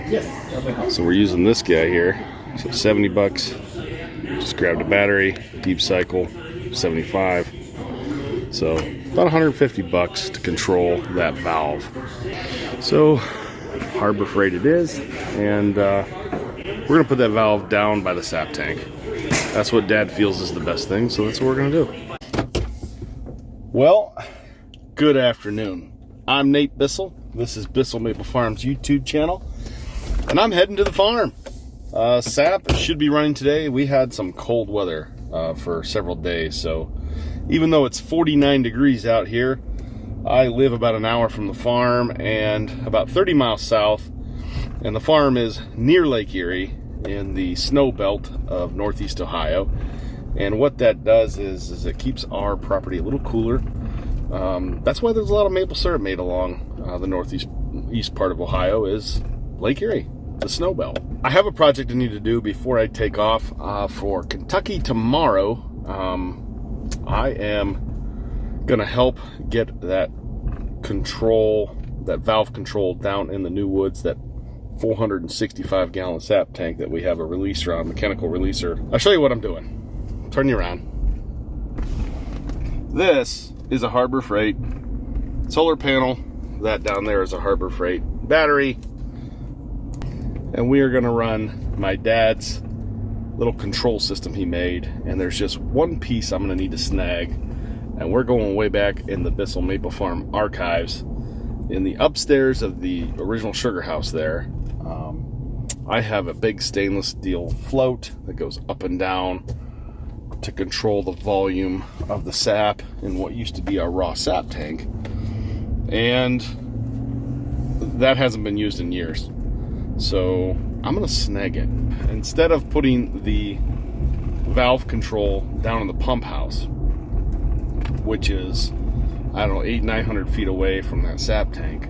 So we're using this guy here. So 70 bucks. Just grabbed a battery, deep cycle, 75. So about 150 bucks to control that valve. So Harbor Freight it is, and we're gonna put that valve down by the sap tank. That's what Dad feels is the best thing, so that's what we're gonna do. Well, good afternoon. I'm Nate Bissell. This is Bissell Maple Farm's YouTube channel, and I'm heading to the farm. Sap should be running today. We had some cold weather for several days, so even though it's 49 degrees out here, I live about an hour from the farm and about 30 miles south, and the farm is near Lake Erie in the snow belt of Northeast Ohio. And what that does is it keeps our property a little cooler. That's why there's a lot of maple syrup made along the northeast part of Ohio is Lake Erie, the snow belt. I have a project I need to do before I take off for Kentucky tomorrow. I am gonna help get that valve control down in the new woods, that 465 gallon sap tank that we have a releaser on, mechanical releaser. I'll show you what I'm doing. Turn you around. This is a Harbor Freight solar panel. That down there is a Harbor Freight battery. And we are gonna run my dad's little control system he made, and there's just one piece I'm gonna need to snag, and we're going way back in the Bissell Maple Farm archives in the upstairs of the original sugar house there. I have a big stainless steel float that goes up and down to control the volume of the sap in what used to be our raw sap tank, and that hasn't been used in years. So I'm gonna snag it. Instead of putting the valve control down in the pump house, which is, I don't know, 800-900 feet away from that sap tank,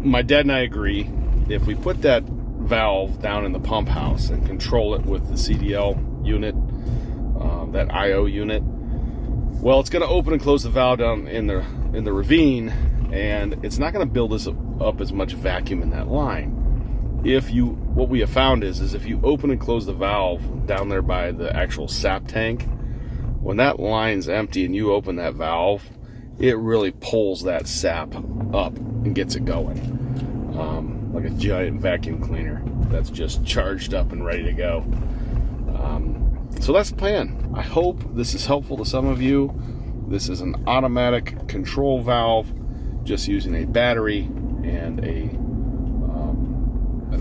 my dad and I agree, if we put that valve down in the pump house and control it with the CDL unit, that IO unit, well, it's gonna open and close the valve down in the ravine, and it's not gonna build up as much vacuum in that line. What we have found is if you open and close the valve down there by the actual sap tank, when that line's empty and you open that valve, it really pulls that sap up and gets it going. Like a giant vacuum cleaner that's just charged up and ready to go. So that's the plan. I hope this is helpful to some of you. This is an automatic control valve, just using a battery and an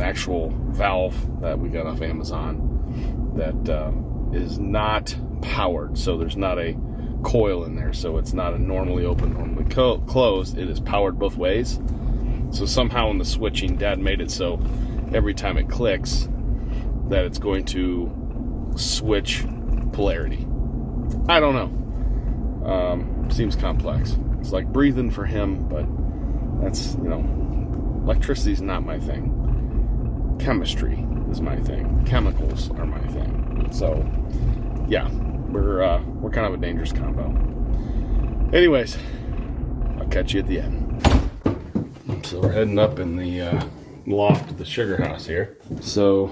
actual valve that we got off Amazon that is not powered. So there's not a coil in there. So it's not a normally open, normally closed. It is powered both ways. So somehow in the switching, Dad made it so every time it clicks that it's going to switch polarity. I don't know. Seems complex. It's like breathing for him, but that's, electricity's not my thing. Chemistry is my thing. Chemicals are my thing. So, yeah, we're kind of a dangerous combo. Anyways, I'll catch you at the end. So we're heading up in the loft of the sugar house here. So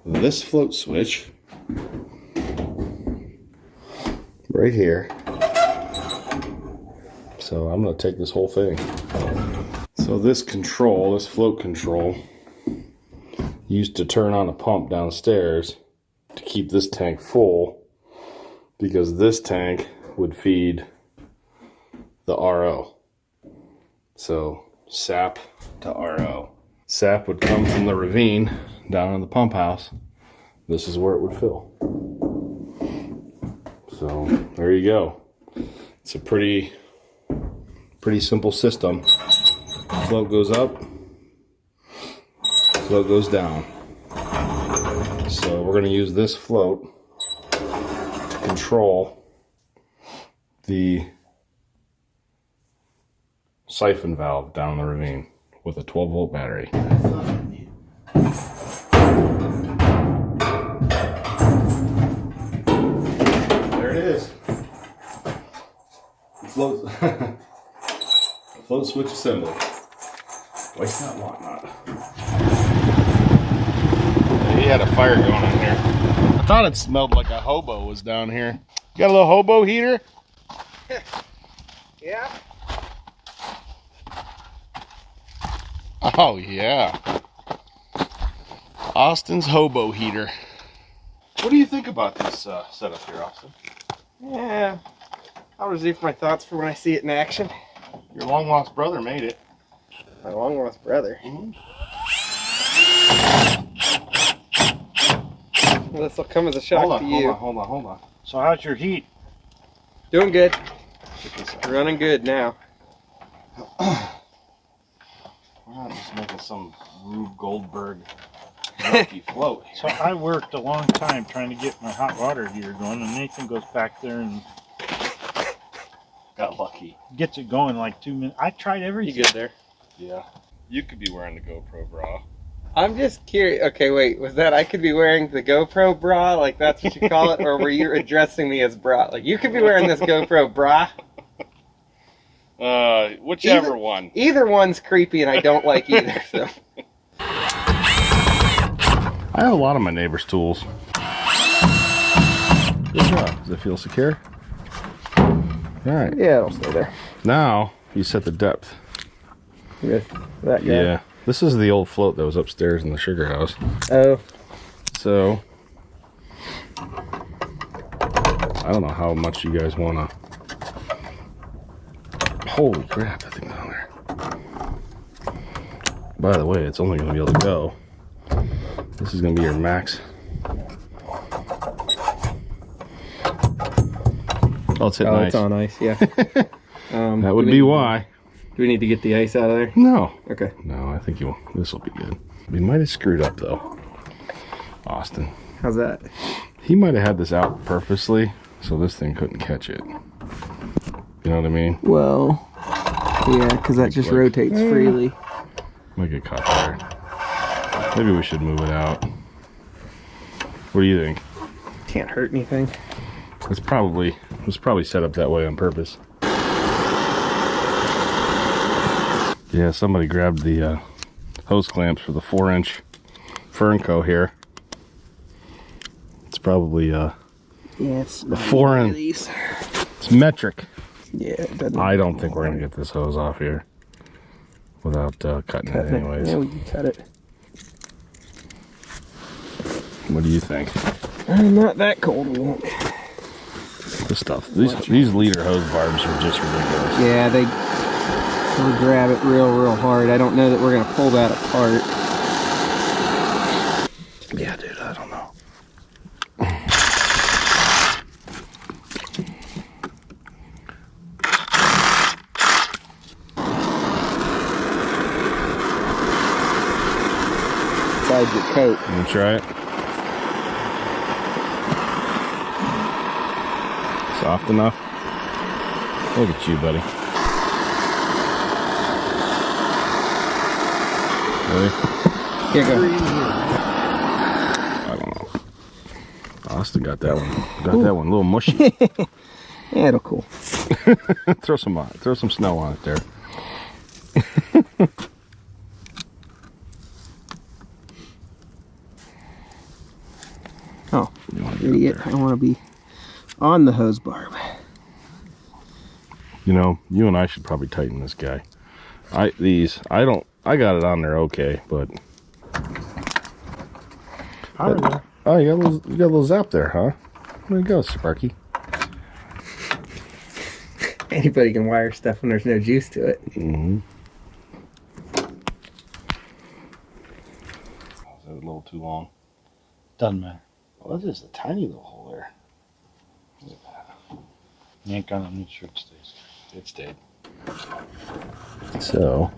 this float switch right here. So I'm going to take this whole thing. So this float control, used to turn on a pump downstairs to keep this tank full, because this tank would feed the RO. So sap to RO. Sap would come from the ravine down in the pump house. This is where it would fill. So there you go. It's a pretty simple system. Float goes up, float goes down. So we're going to use this float to control the siphon valve down the ravine with a 12-volt battery. There it is. Float switch assembly. Wait, not whatnot. He had a fire going on here. I thought it smelled like a hobo was down here. You got a little hobo heater? Yeah. Oh, yeah. Austin's hobo heater. What do you think about this setup here, Austin? Yeah. I'll reserve my thoughts for when I see it in action. Your long-lost brother made it. My long-lost brother. Mm-hmm. Well, this will come as a shock to you. Hold on. So how's your heat? Doing good. Running good now. We're not just making some Rube Goldberg milky float here. So I worked a long time trying to get my hot water heater going, and Nathan goes back there and Got lucky. gets it going in like 2 minutes. I tried You everything. good there? Yeah. You could be wearing the GoPro bra. I'm just curious. Okay, wait. Was that I could be wearing the GoPro bra? Like that's what you call it? Or were you addressing me as bra? Like you could be wearing this GoPro bra? Whichever one. Either one's creepy and I don't like either, so. I have a lot of my neighbor's tools. Good job. Does it feel secure? Alright. Yeah, it'll stay there. Now, you set the depth. With that guy. Yeah. This is the old float that was upstairs in the sugar house. Oh. So, I don't know how much you guys want to... Holy crap, that thing's on there. By the way, it's only going to be able to go. This is going to be your max. Oh, it's hitting ice. It's on ice, yeah. That would be why. Do we need to get the ice out of there? No. Okay. No, I think this will be good. We might have screwed up, though. Austin. How's that? He might have had this out purposely, so this thing couldn't catch it. You know what I mean? Well, yeah, because that just rotates freely. Might get caught there. Maybe we should move it out. What do you think? Can't hurt anything. It was probably set up that way on purpose. Yeah, somebody grabbed the hose clamps for the 4-inch Fernco here. It's probably Yeah, it's the 4 inch. It's metric. Yeah, it doesn't. I don't think we're gonna get this hose off here without cutting it anyways. Yeah, we can cut it. What do you think? Not that cold, we won't. This stuff. These leader hose barbs are just ridiculous. Yeah, they'll grab it real hard. I don't know that we're gonna pull that apart. Yeah, dude, I don't know. Inside your coat. You wanna try it? Soft enough? Look at you, buddy. Ready? Here, go. I don't know. Austin got that one. That one a little mushy. Yeah, it'll cool. Throw some snow on it there. Oh, idiot. I want to be on the hose barb. You know, you and I should probably tighten this guy. I got it on there okay, but How are they? oh, you got a little zap there, huh? There you go, Sparky. Anybody can wire stuff when there's no juice to it. Mm-hmm. Is that a little too long? Doesn't matter. Well, that's just a tiny little hole there. You ain't gonna make sure it stays. It stayed. So,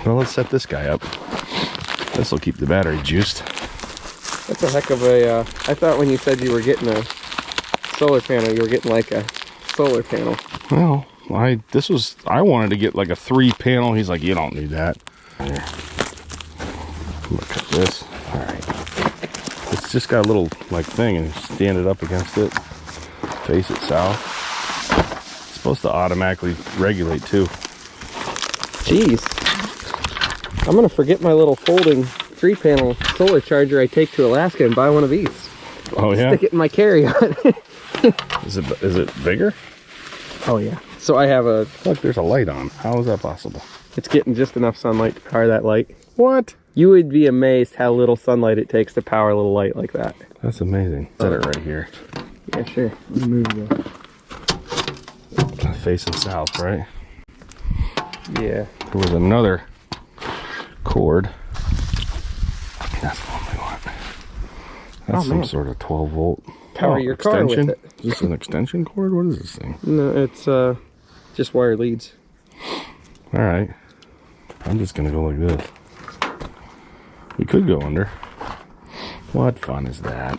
well, let's set this guy up. This will keep the battery juiced. That's a heck of a, I thought when you said you were getting a solar panel, you were getting like a solar panel. Well, I wanted to get like a 3-panel. He's like, you don't need that. Here. Look at this. All right. It's just got a little like thing, and you stand it up against it. Face it south. It's supposed to automatically regulate too. Jeez. I'm gonna forget my little folding 3-panel solar charger I take to Alaska and buy one of these. Oh yeah? Stick it in my carry-on. Is it bigger? Oh yeah. So I have a... Look, there's a light on. How is that possible? It's getting just enough sunlight to power that light. What? You would be amazed how little sunlight it takes to power a little light like that. That's amazing. Set it right here. Yeah, sure. Let me move the... Facing south, right? Yeah. There was another cord. That's the one we want. That's some sort of 12 volt. Power your car with extension? it. Is this an extension cord? What is this thing? No, it's just wire leads. All right. I'm just gonna go like this. We could go under. What fun is that?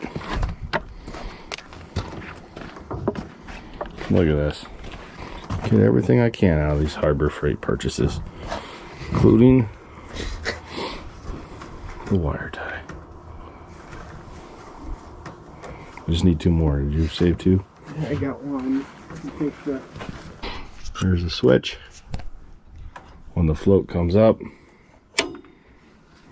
Look at this. Get everything I can out of these Harbor Freight purchases, including the wire tie. I just need 2 more. Did you save 2? I got one. There's a switch. When the float comes up,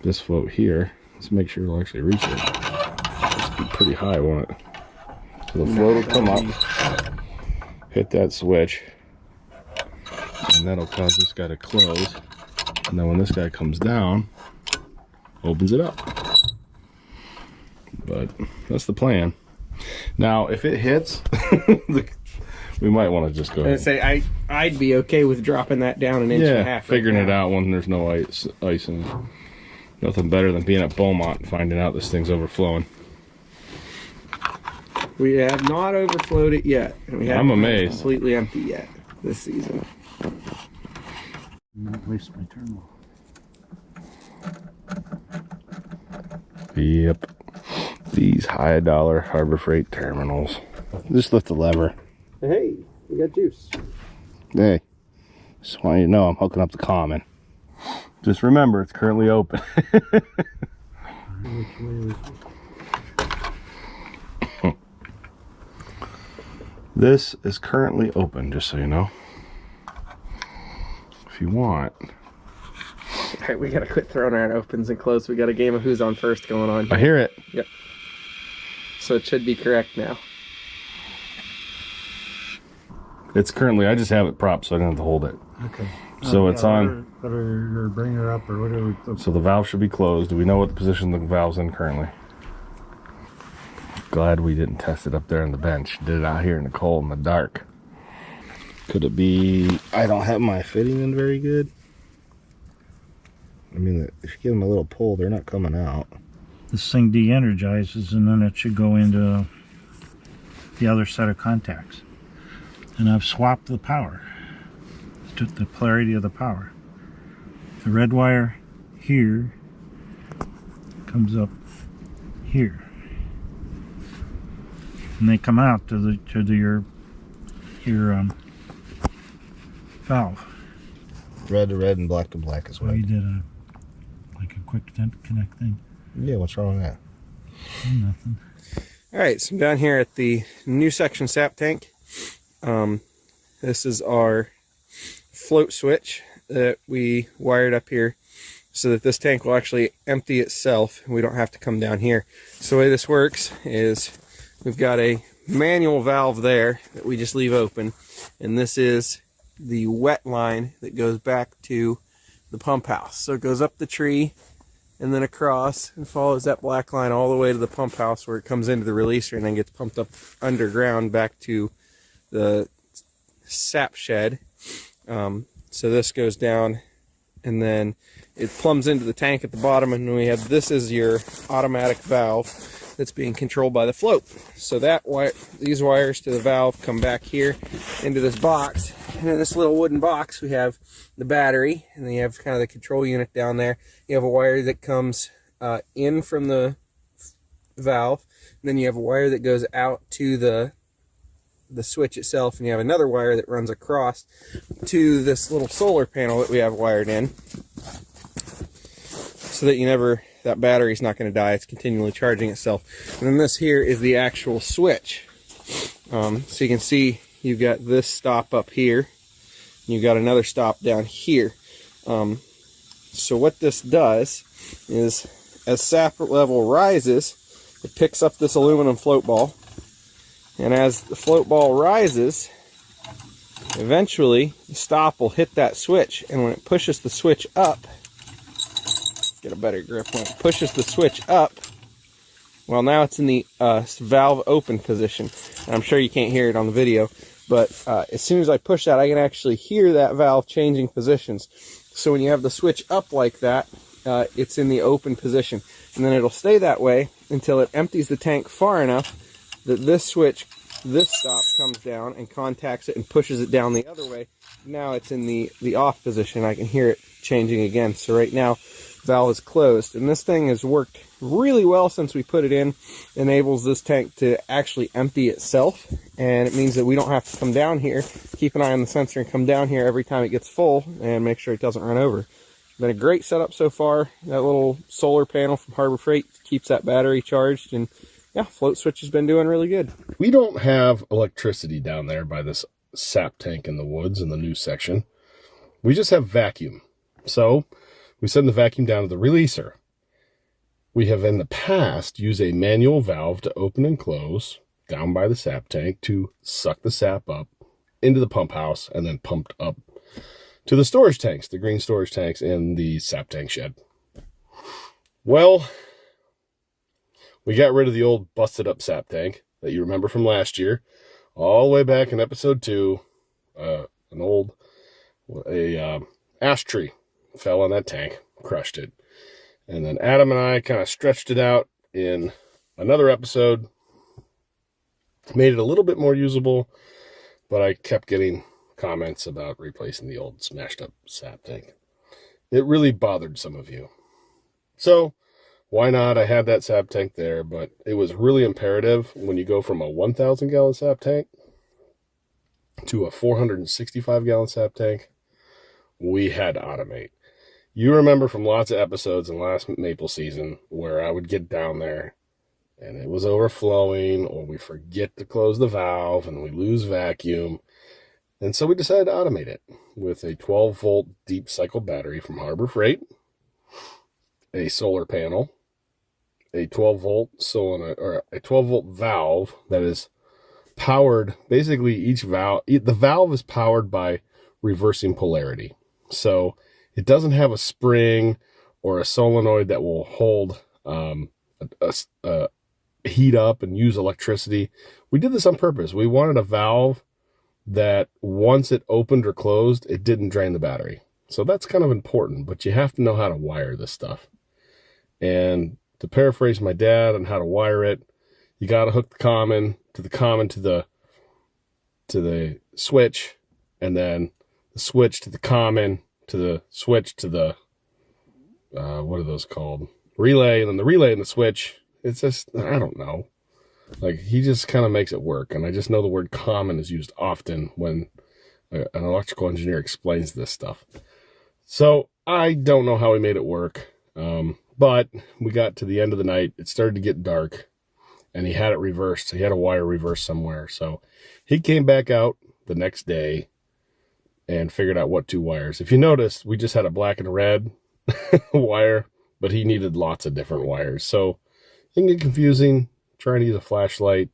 this float here, let's make sure it'll actually reach it. It's be pretty high, won't it? So the float will come up, hit that switch, and that'll cause this guy to close. And then when this guy comes down, opens it up. But that's the plan. Now, if it hits, we might want to just go ahead. I'd be okay with dropping that down an inch and a half. Figuring it out when there's no ice in it. Nothing better than being at Beaumont and finding out this thing's overflowing. We have not overflowed it yet. And we I'm amazed. Completely empty yet this season. Not waste my terminal. Yep. These high dollar Harbor Freight terminals. Just lift the lever. Hey, we got juice. Hey, just want you to know I'm hooking up the common. Just remember, it's currently open. This is currently open, just so you know. If you want. Alright, we gotta quit throwing around opens and close. We got a game of who's on first going on. I hear it. Yep. So it should be correct now. It's currently, I just have it propped so I don't have to hold it. Okay. So it's on. Or bring her up or whatever. So the valve should be closed. Do we know what the position the valve's in currently? Glad we didn't test it up there on the bench. Did it out here in the cold in the dark. Could it be I don't have my fitting in very good? I mean, if you give them a little pull, they're not coming out. This thing de-energizes and then it should go into the other set of contacts. And I've swapped the power. Took the polarity of the power. The red wire here comes up here. And they come out to your valve. Red to red and black to black is So what. you did a quick connect thing. Yeah, what's wrong with that? Nothing. Alright, so I'm down here at the new section sap tank. This is our float switch that we wired up here so that this tank will actually empty itself and we don't have to come down here. So the way this works is we've got a manual valve there that we just leave open, and this is the wet line that goes back to the pump house. So it goes up the tree and then across and follows that black line all the way to the pump house where it comes into the releaser and then gets pumped up underground back to the sap shed. So this goes down and then it plumbs into the tank at the bottom, and we have this is your automatic valve that's being controlled by the float. So that these wires to the valve come back here into this box, and in this little wooden box we have the battery, and then you have kind of the control unit down there. You have a wire that comes in from the valve, and then you have a wire that goes out to the switch itself, and you have another wire that runs across to this little solar panel that we have wired in, so that that battery's not going to die. It's continually charging itself. And then this here is the actual switch. So you can see you've got this stop up here, and you've got another stop down here. So what this does is, as sap level rises, it picks up this aluminum float ball, and as the float ball rises, eventually the stop will hit that switch, and when it pushes the switch up, get a better grip, when it pushes the switch up, well, now it's in the valve open position. And I'm sure you can't hear it on the video, but as soon as I push that, I can actually hear that valve changing positions. So when you have the switch up like that, it's in the open position. And then it'll stay that way until it empties the tank far enough that this switch, this stop, comes down and contacts it and pushes it down the other way. Now it's in the off position. I can hear it changing again. So right now, valve is closed. And this thing has worked really well since we put it in. Enables this tank to actually empty itself. And it means that we don't have to come down here, keep an eye on the sensor, and come down here every time it gets full and make sure it doesn't run over. Been a great setup so far. That little solar panel from Harbor Freight keeps that battery charged, and yeah, float switch has been doing really good. We don't have electricity down there by this sap tank in the woods in the new section. We just have vacuum. So we send the vacuum down to the releaser. We have in the past used a manual valve to open and close down by the sap tank to suck the sap up into the pump house and then pumped up to the storage tanks, the green storage tanks in the sap tank shed. Well, we got rid of the old busted up sap tank that you remember from last year, all the way back in episode 2. Ash tree fell on that tank, crushed it. And then Adam and I kind of stretched it out in another episode, made it a little bit more usable, but I kept getting comments about replacing the old smashed up sap tank. It really bothered some of you. So why not? I had that sap tank there, but it was really imperative when you go from a 1,000 gallon sap tank to a 465 gallon sap tank, we had to automate. You remember from lots of episodes in last maple season where I would get down there and it was overflowing, or we forget to close the valve and we lose vacuum. And so we decided to automate it with a 12-volt deep cycle battery from Harbor Freight, a solar panel, a 12-volt solenoid, or a 12-volt valve that is powered. Basically, each valve, the valve is powered by reversing polarity. So it doesn't have a spring or a solenoid that will hold heat up and use electricity. We did this on purpose. We wanted a valve that once it opened or closed, it didn't drain the battery. So that's kind of important, but you have to know how to wire this stuff. And to paraphrase my dad on how to wire it, you got to hook the common to the switch, and then the switch to the common to the switch to the what are those called? Relay, and then the relay and the switch. It's just, I don't know. Like, he just kind of makes it work. And I just know the word common is used often when an electrical engineer explains this stuff. So I don't know how he made it work. But we got to the end of the night. It started to get dark, and he had it reversed. He had a wire reversed somewhere. So he came back out the next day and figured out what two wires. If you noticed, we just had a black and a red wire, but he needed lots of different wires. So it can get confusing trying to use a flashlight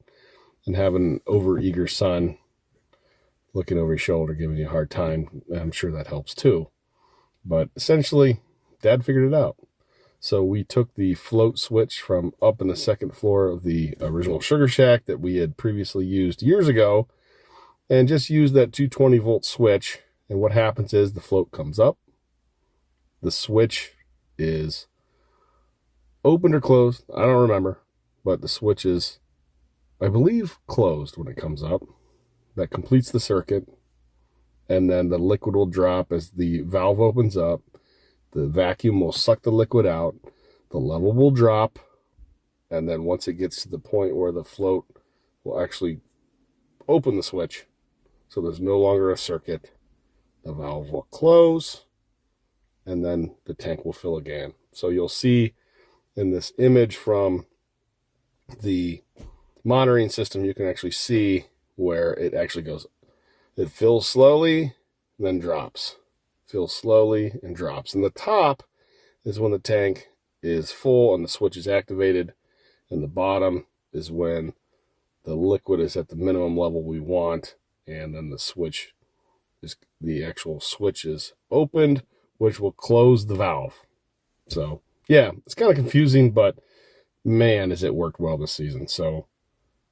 and have an over-eager son looking over your shoulder giving you a hard time. I'm sure that helps too. But essentially, Dad figured it out. So we took the float switch from up in the second floor of the original Sugar Shack that we had previously used years ago and just used that 220-volt switch. And what happens is the float comes up. The switch is opened or closed. I don't remember. But the switch is, I believe, closed when it comes up. That completes the circuit. And then the liquid will drop as the valve opens up. The vacuum will suck the liquid out. The level will drop. And then once it gets to the point where the float will actually open the switch, so there's no longer a circuit, the valve will close. And then the tank will fill again. So you'll see in this image from the monitoring system, you can actually see where it actually goes. It fills slowly, then drops. fills slowly and drops. And the top is when the tank is full and the switch is activated, and the bottom is when the liquid is at the minimum level we want, and then the actual switch is opened, which will close the valve. So yeah, it's kind of confusing, but man, has it worked well this season. So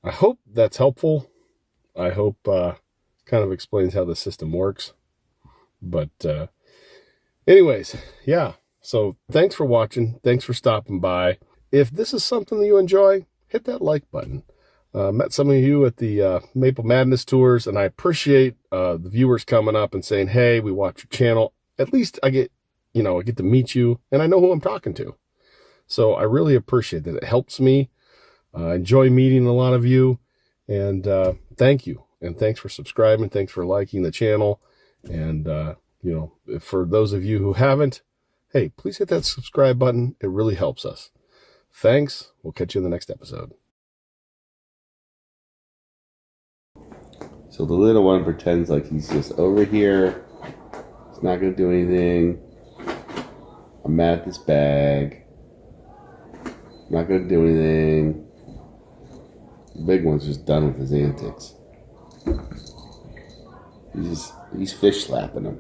I hope that's helpful. I hope kind of explains how the system works. But anyways, yeah. So thanks for watching. Thanks for stopping by. If this is something that you enjoy, hit that like button. Met some of you at the Maple Madness tours, and I appreciate the viewers coming up and saying, hey, we watch your channel. At least I get to meet you, and I know who I'm talking to. So I really appreciate that. It helps me. Enjoy meeting a lot of you, and thank you. And thanks for subscribing. Thanks for liking the channel. And, for those of you who haven't, hey, please hit that subscribe button. It really helps us. Thanks. We'll catch you in the next episode. So the little one pretends like he's just over here. He's not going to do anything. I'm mad at this bag. Not going to do anything. The big one's just done with his antics. He's fish slapping him.